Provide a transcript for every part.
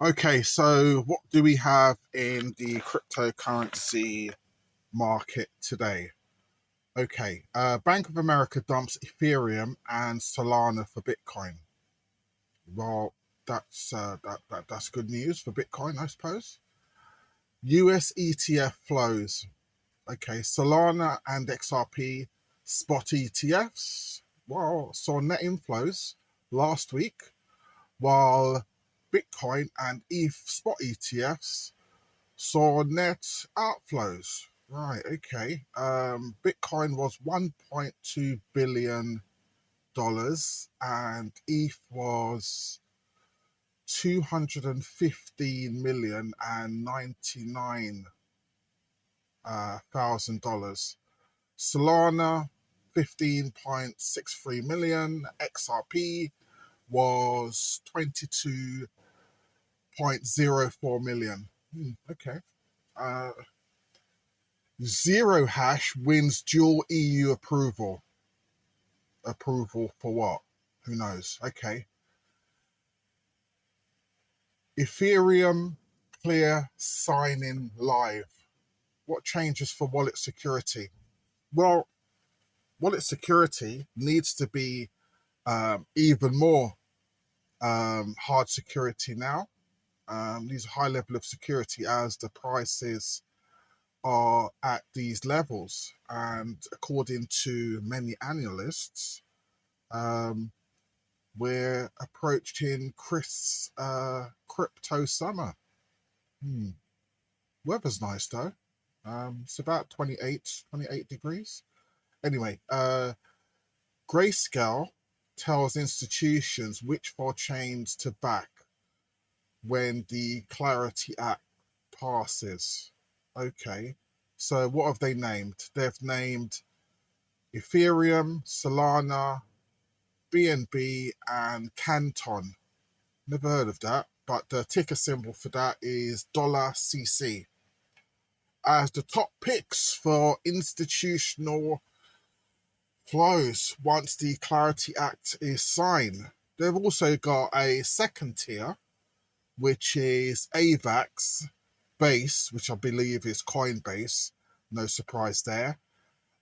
Okay, so what do we have in the cryptocurrency market today? Okay, Bank of America dumps Ethereum and Solana for Bitcoin. Well, that's good news for Bitcoin, I suppose. US ETF flows. Okay, Solana and XRP spot ETFs. Well, saw net inflows last week, while Bitcoin and ETH spot ETFs saw net outflows. Right, okay. Bitcoin was $1.2 billion and ETH was 215,099,000 Solana 15.63 million. XRP was 22.04 million. Okay. Uh, Zero Hash wins dual EU approval. Approval for what? Who knows? Okay. Ethereum clear signing live. What changes for wallet security? Well, wallet security needs to be even more hard security now. These high level of security as the prices are at these levels. And according to many analysts, um, we're approaching crypto summer. Hmm. Weather's nice though. It's about 28 degrees. Anyway, Grayscale tells institutions which for chains to back when the Clarity Act passes. Okay, so what have they named? They've named Ethereum, Solana, BNB, and Canton. Never heard of that, but the ticker symbol for that is $CC as the top picks for institutional flows once the Clarity Act is signed. They've also got a second tier, which is AVAX Base, which I believe is Coinbase. No surprise there.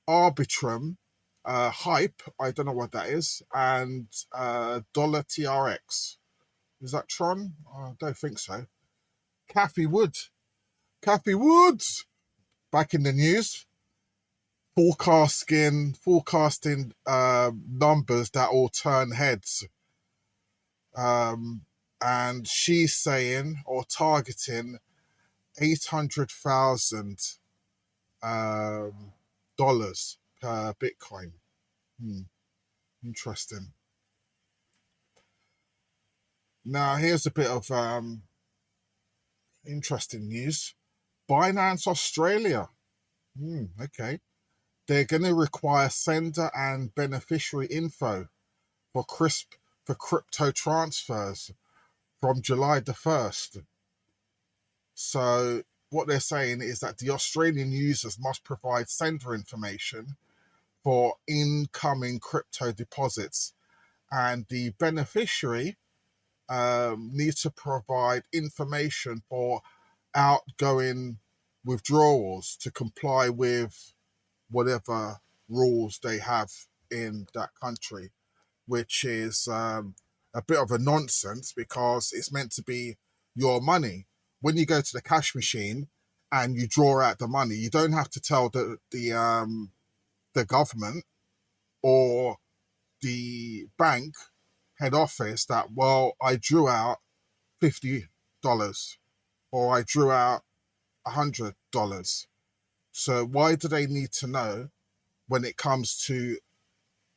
Arbitrum, Hype, I don't know what that is, and Dollar TRX. Is that Tron? I don't think so. Kathy Wood. Kathy Woods back in the news, forecasting numbers that will turn heads. And she's saying or targeting $800,000 per Bitcoin. Interesting. Now here's a bit of interesting news. Binance Australia. Okay. They're going to require sender and beneficiary info for crypto transfers from July the 1st. So what they're saying is that the Australian users must provide sender information for incoming crypto deposits, and the beneficiary needs to provide information for outgoing withdrawals to comply with whatever rules they have in that country, which is a bit of a nonsense because it's meant to be your money. When you go to the cash machine and you draw out the money, you don't have to tell the government or the bank head office that, well, I drew out $50 or I drew out $100. So why do they need to know when it comes to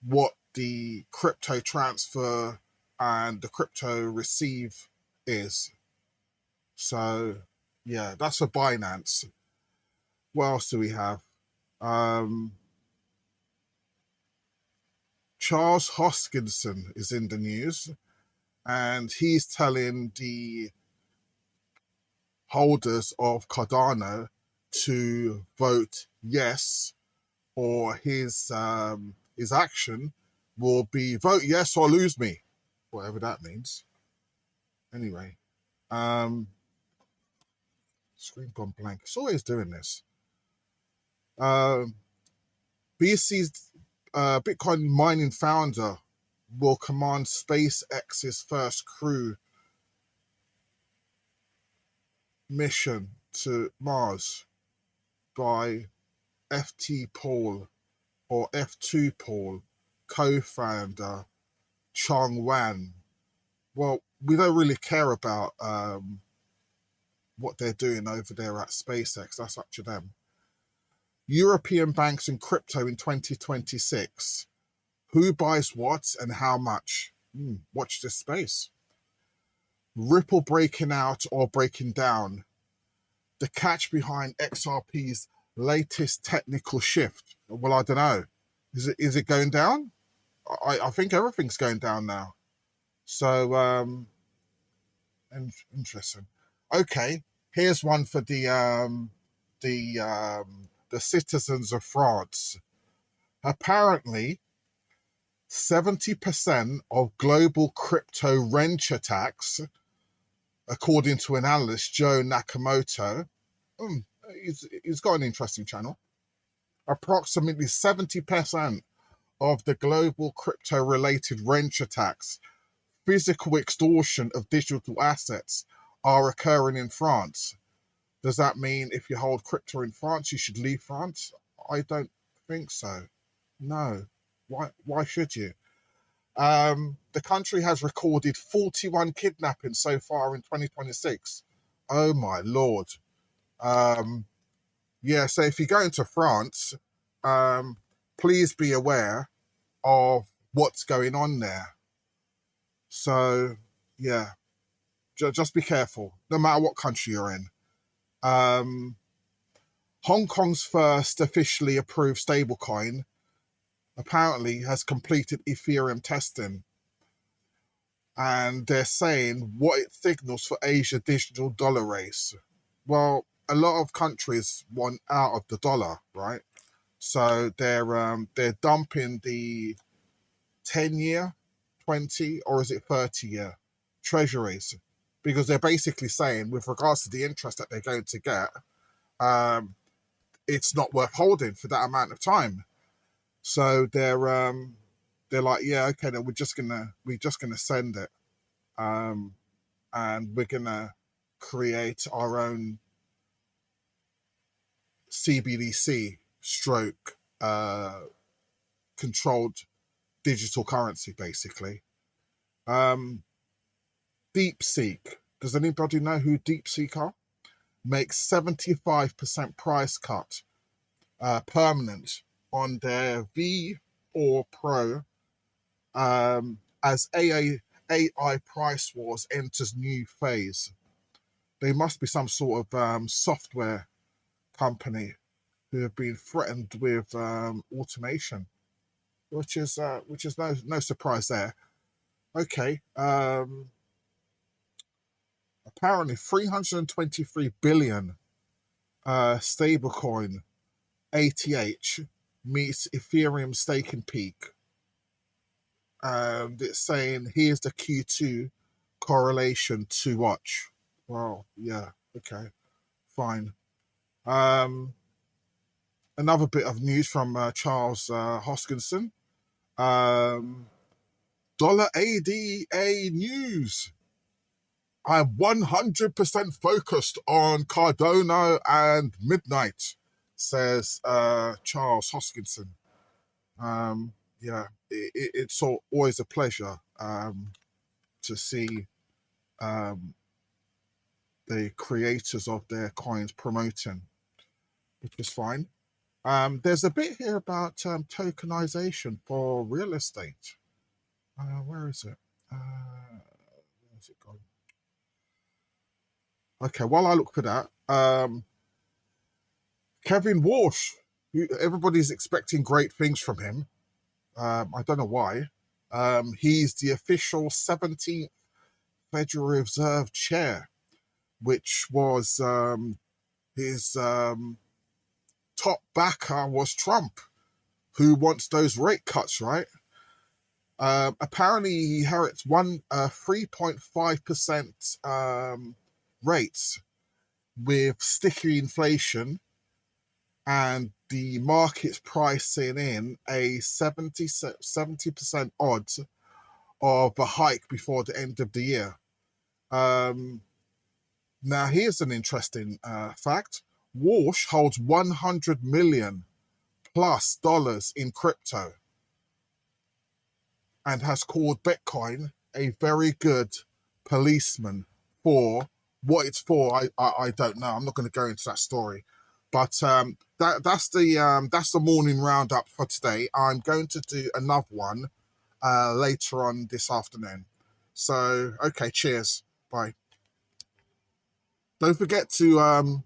what the crypto transfer and the crypto receive is? So yeah, that's for Binance. What else do we have? Um, Charles Hoskinson is in the news, and he's telling the holders of Cardano to vote yes, or his action will be vote yes or lose me, whatever that means. Anyway, Screen gone blank. It's always doing this. BC's Bitcoin mining founder will command SpaceX's first crew mission to Mars by FT Paul or F2 Paul, co-founder Chong Wan. Well, we don't really care about what they're doing over there at SpaceX. That's up to them. European banks and crypto in 2026. Who buys what and how much? Watch this space. Ripple breaking out or breaking down. The catch behind XRP's latest technical shift. Well, I don't know. Is it going down? I think everything's going down now. So interesting. Okay, here's one for the citizens of France. Apparently, 70% of global crypto wrench attacks, according to an analyst, Joe Nakamoto, he's got an interesting channel. Approximately 70% of the global crypto-related wrench attacks, physical extortion of digital assets, are occurring in France. Does that mean if you hold crypto in France, you should leave France? I don't think so. No. Why should you? The country has recorded 41 kidnappings so far in 2026. Oh my Lord. Yeah, so if you go into France, please be aware of what's going on there. So, yeah, just be careful, no matter what country you're in. Hong Kong's first officially approved stablecoin apparently has completed Ethereum testing. And they're saying what it signals for Asia digital dollar race. Well, a lot of countries want out of the dollar, right? So they're dumping the 10-year, 20, or is it 30-year treasuries, because they're basically saying, with regards to the interest that they're going to get, it's not worth holding for that amount of time. So they're like, yeah, okay, then we're just gonna send it, and we're gonna create our own CBDC stroke controlled digital currency, basically. DeepSeek. Does anybody know who DeepSeek are? Makes 75% price cut permanent on their V4 Pro as AI price wars enters new phase. They must be some sort of software company who have been threatened with automation, which is no surprise there. Okay, apparently 323 billion stablecoin ATH meets Ethereum staking peak. It's saying here's the Q2 correlation to watch. Well, yeah, okay, fine. Another bit of news from Charles Hoskinson. Dollar ADA news. I'm 100% focused on Cardano and Midnight, says Charles Hoskinson. Yeah, it's always a pleasure to see the creators of their coins promoting, which is fine. There's a bit here about tokenization for real estate. Where is it? Where's it gone? Okay, while I look for that, Kevin Warsh, everybody's expecting great things from him. I don't know why. He's the official 17th Federal Reserve chair, which was his top backer was Trump, who wants those rate cuts, right? Apparently, he inherits 3.5% rates with sticky inflation, and the market's pricing in a 70% odds of a hike before the end of the year. Now, here's an interesting fact. Warsh holds $100 million plus in crypto and has called Bitcoin a very good policeman for what it's for. I don't know. I'm not going to go into that story, but that's the morning roundup for today. I'm going to do another one later on this afternoon. So okay, cheers, bye. Don't forget to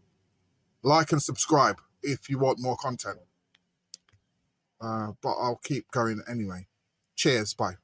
like and subscribe if you want more content. But I'll keep going anyway. Cheers, bye.